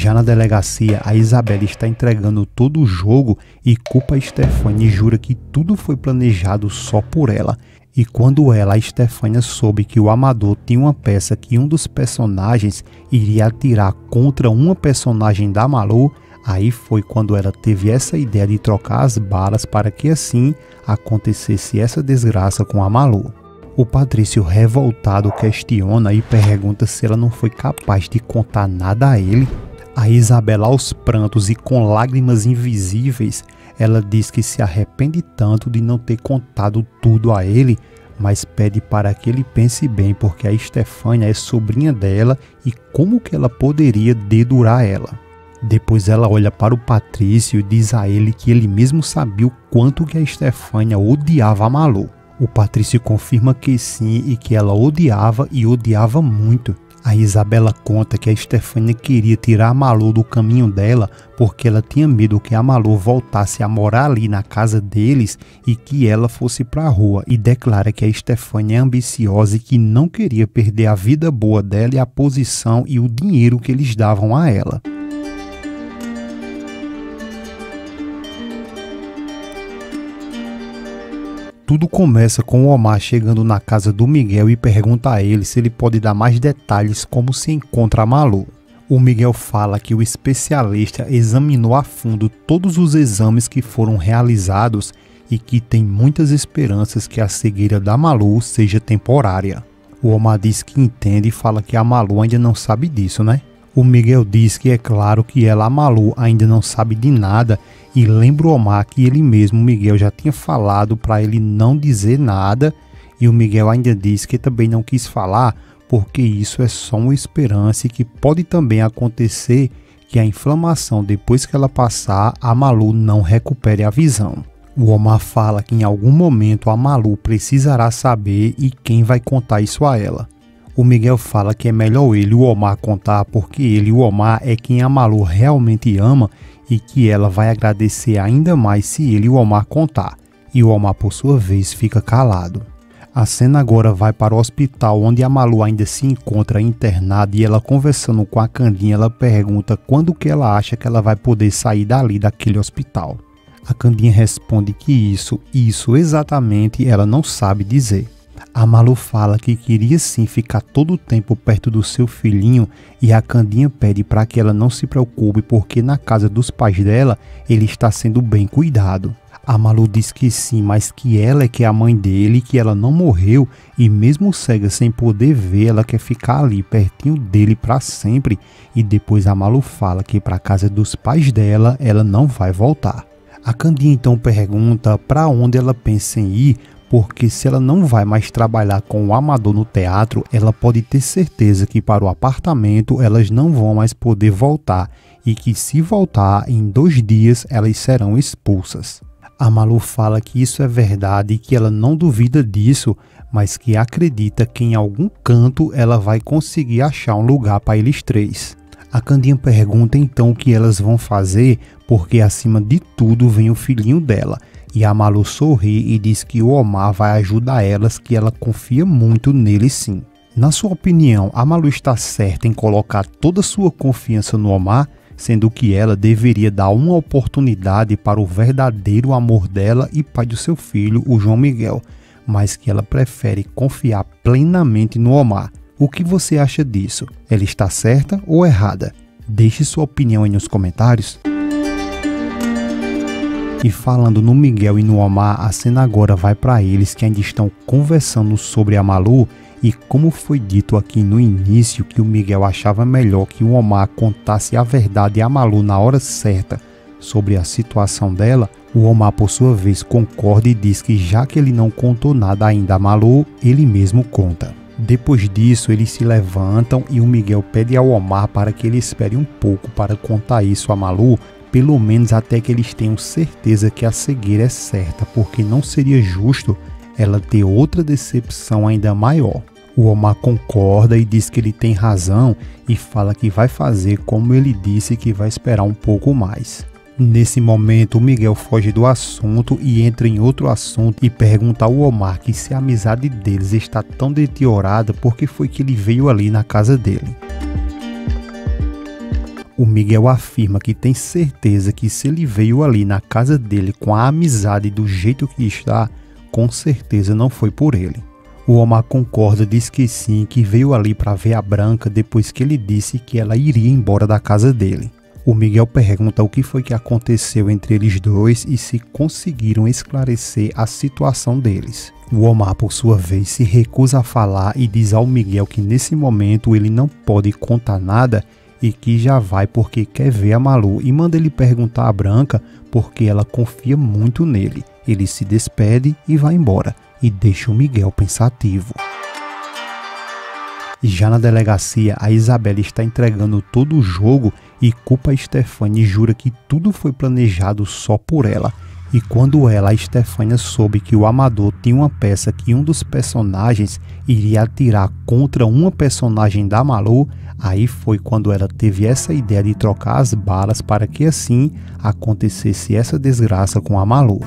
Já na delegacia, a Isabela está entregando todo o jogo e culpa a Stefania e jura que tudo foi planejado só por ela. E quando a Stefania soube que o Amador tinha uma peça que um dos personagens iria atirar contra uma personagem da Malu, aí foi quando ela teve essa ideia de trocar as balas para que assim acontecesse essa desgraça com a Malu. O Patrício, revoltado, questiona e pergunta se ela não foi capaz de contar nada a ele. A Isabela, aos prantos e com lágrimas invisíveis, ela diz que se arrepende tanto de não ter contado tudo a ele, mas pede para que ele pense bem porque a Stefania é sobrinha dela e como que ela poderia dedurar ela. Depois ela olha para o Patrício e diz a ele que ele mesmo sabia o quanto que a Stefania odiava a Malu. O Patrício confirma que sim e que ela odiava e odiava muito. A Isabela conta que a Stefania queria tirar a Malu do caminho dela porque ela tinha medo que a Malu voltasse a morar ali na casa deles e que ela fosse para a rua, e declara que a Stefania é ambiciosa e que não queria perder a vida boa dela e a posição e o dinheiro que eles davam a ela. Tudo começa com o Omar chegando na casa do Miguel e pergunta a ele se ele pode dar mais detalhes como se encontra a Malu. O Miguel fala que o especialista examinou a fundo todos os exames que foram realizados e que tem muitas esperanças que a cegueira da Malu seja temporária. O Omar diz que entende e fala que a Malu ainda não sabe disso, né? O Miguel diz que é claro que ela, a Malu, ainda não sabe de nada e lembra o Omar que ele mesmo, Miguel, já tinha falado para ele não dizer nada, e o Miguel ainda diz que também não quis falar porque isso é só uma esperança e que pode também acontecer que a inflamação depois que ela passar, a Malu não recupere a visão. O Omar fala que em algum momento a Malu precisará saber e quem vai contar isso a ela. O Miguel fala que é melhor ele e o Omar contar porque ele e o Omar é quem a Malu realmente ama e que ela vai agradecer ainda mais se ele e o Omar contar. E o Omar, por sua vez, fica calado. A cena agora vai para o hospital onde a Malu ainda se encontra internada e ela, conversando com a Candinha, ela pergunta quando que ela acha que ela vai poder sair dali daquele hospital. A Candinha responde que isso exatamente ela não sabe dizer. A Malu fala que queria sim ficar todo o tempo perto do seu filhinho e a Candinha pede para que ela não se preocupe porque na casa dos pais dela ele está sendo bem cuidado. A Malu diz que sim, mas que ela é que é a mãe dele, que ela não morreu e mesmo cega sem poder ver, ela quer ficar ali pertinho dele para sempre. E depois a Malu fala que para a casa dos pais dela ela não vai voltar. A Candinha então pergunta para onde ela pensa em ir, porque se ela não vai mais trabalhar com o Amador no teatro, ela pode ter certeza que para o apartamento elas não vão mais poder voltar e que se voltar em 2 dias elas serão expulsas. A Malu fala que isso é verdade e que ela não duvida disso, mas que acredita que em algum canto ela vai conseguir achar um lugar para eles 3. A Candinha pergunta então o que elas vão fazer, porque acima de tudo vem o filhinho dela. E a Malu sorri e diz que o Omar vai ajudar elas, que ela confia muito nele sim. Na sua opinião, a Malu está certa em colocar toda a sua confiança no Omar, sendo que ela deveria dar uma oportunidade para o verdadeiro amor dela e pai do seu filho, o João Miguel, mas que ela prefere confiar plenamente no Omar. O que você acha disso? Ela está certa ou errada? Deixe sua opinião aí nos comentários. E falando no Miguel e no Omar, a cena agora vai para eles que ainda estão conversando sobre a Malu. E como foi dito aqui no início que o Miguel achava melhor que o Omar contasse a verdade a Malu na hora certa sobre a situação dela, o Omar por sua vez concorda e diz que já que ele não contou nada ainda a Malu, ele mesmo conta. Depois disso eles se levantam e o Miguel pede ao Omar para que ele espere um pouco para contar isso a Malu, pelo menos até que eles tenham certeza que a cegueira é certa, porque não seria justo ela ter outra decepção ainda maior. O Omar concorda e diz que ele tem razão e fala que vai fazer como ele disse, que vai esperar um pouco mais. Nesse momento o Miguel foge do assunto e entra em outro assunto e pergunta ao Omar que se a amizade deles está tão deteriorada, porque foi que ele veio ali na casa dele. O Miguel afirma que tem certeza que se ele veio ali na casa dele com a amizade do jeito que está, com certeza não foi por ele. O Omar concorda, diz que sim, que veio ali para ver a Branca depois que ele disse que ela iria embora da casa dele. O Miguel pergunta o que foi que aconteceu entre eles dois e se conseguiram esclarecer a situação deles. O Omar, por sua vez, se recusa a falar e diz ao Miguel que nesse momento ele não pode contar nada e que já vai porque quer ver a Malu, e manda ele perguntar à Branca porque ela confia muito nele. Ele se despede e vai embora e deixa o Miguel pensativo. Já na delegacia, a Isabela está entregando todo o jogo e culpa a Stefania e jura que tudo foi planejado só por ela. E quando ela, a Stefania, soube que o Amador tinha uma peça que um dos personagens iria atirar contra uma personagem da Malu, aí foi quando ela teve essa ideia de trocar as balas para que assim acontecesse essa desgraça com a Malu.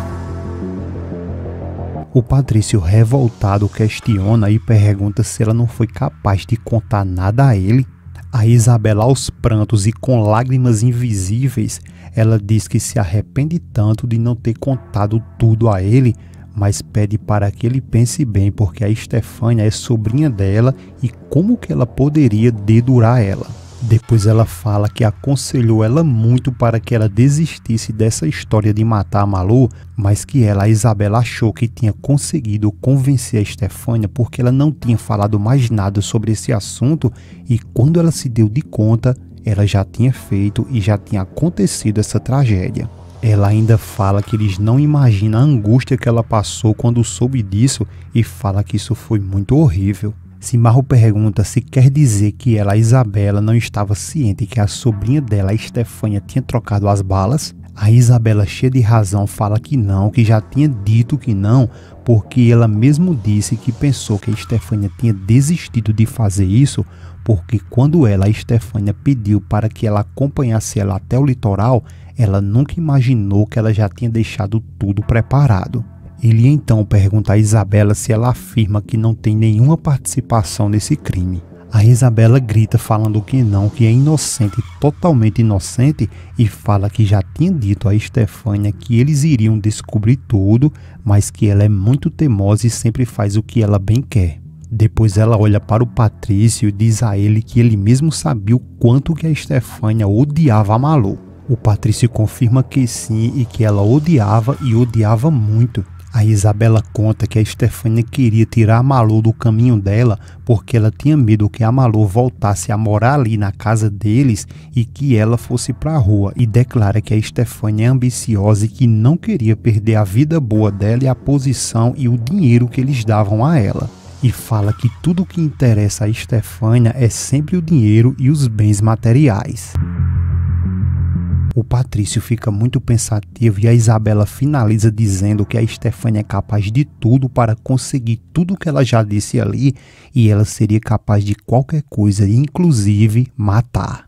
O Patrício, revoltado, questiona e pergunta se ela não foi capaz de contar nada a ele. A Isabela, aos prantos e com lágrimas invisíveis, ela diz que se arrepende tanto de não ter contado tudo a ele, mas pede para que ele pense bem porque a Stefania é sobrinha dela e como que ela poderia dedurar ela. Depois ela fala que aconselhou ela muito para que ela desistisse dessa história de matar a Malu, mas que ela, a Isabela, achou que tinha conseguido convencer a Stefania porque ela não tinha falado mais nada sobre esse assunto e quando ela se deu de conta, ela já tinha feito e já tinha acontecido essa tragédia. Ela ainda fala que eles não imaginam a angústia que ela passou quando soube disso e fala que isso foi muito horrível. Cimarro pergunta se quer dizer que ela, a Isabela, não estava ciente que a sobrinha dela, a Stefania, tinha trocado as balas. A Isabela, cheia de razão, fala que não, que já tinha dito que não, porque ela mesmo disse que pensou que a Stefania tinha desistido de fazer isso, porque quando ela, a Stefania, pediu para que ela acompanhasse ela até o litoral, ela nunca imaginou que ela já tinha deixado tudo preparado. Ele então pergunta a Isabela se ela afirma que não tem nenhuma participação nesse crime. A Isabela grita falando que não, que é inocente, totalmente inocente, e fala que já tinha dito a Stefania que eles iriam descobrir tudo, mas que ela é muito teimosa e sempre faz o que ela bem quer. Depois ela olha para o Patrício e diz a ele que ele mesmo sabia o quanto que a Stefania odiava a Malu. O Patrício confirma que sim e que ela odiava e odiava muito. A Isabela conta que a Stefania queria tirar a Malu do caminho dela porque ela tinha medo que a Malu voltasse a morar ali na casa deles e que ela fosse para a rua, e declara que a Stefania é ambiciosa e que não queria perder a vida boa dela e a posição e o dinheiro que eles davam a ela. E fala que tudo que interessa a Stefania é sempre o dinheiro e os bens materiais. O Patrício fica muito pensativo e a Isabela finaliza dizendo que a Stefania é capaz de tudo para conseguir tudo que ela já disse ali e ela seria capaz de qualquer coisa, inclusive matar.